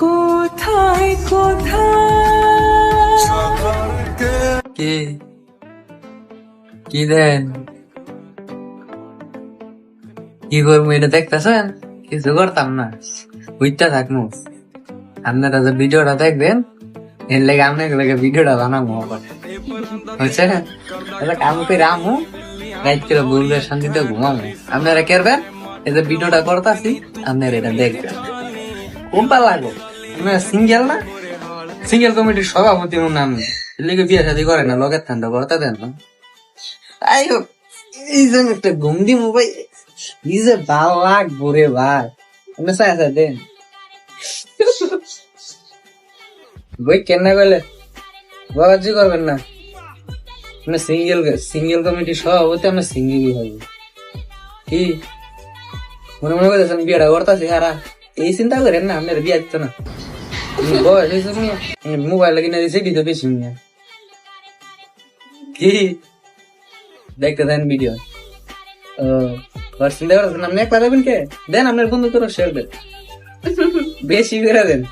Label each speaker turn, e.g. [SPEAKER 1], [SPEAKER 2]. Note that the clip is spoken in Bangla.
[SPEAKER 1] কোথায় কোথায় কি কি দেন কি করবো এটা দেখতেছেন? কিছু করতাম না, বুঝতে থাকবো। আপনারা যে ভিডিওটা দেখবেন এর লেগে আপনাকে ভিডিওটা বানাবো আবার, বুঝছেন? এটা কাম করে আমু রাইত করে বলবে শান্তিতে ঘুমাবো। আপনারা করবেন, এই যে ভিডিওটা করতেছি আপনারা এটা দেখবেন, খুব ভালো লাগবে। আপনারা সিঙ্গেল না, সিঙ্গেল কমিটির সভাপতি নাম লেগে বিয়ে শাদী করে না, লগের ঠান্ডা করতে দেন না। তাই হোক, এই যে একটা ঘুম দিমু ভাই, এই যে ভালো লাগবো রে ভাই। আপনি চাই দেন বই কেন গেলে বাবাজি করবেন না। আপনি সিঙ্গেল কমিটি সভাপতি, আমরা সিঙ্গেলই হবে কি মনে মনে করতেছেন বিয়েটা করতেছি হারা, এই চিন্তা করেন না। আপনার বিয়ে দিত না, বয়স হয়েছে মোবাইল কিনে দিয়েছে দিতে বেশি কি দেখতে দেন ভিডিও। চিন্তা করতেছেন আপনি একলা দেবেন কে দেন, আপনার বন্ধু তোর শেয়ার দেন, বেশি করে দেন।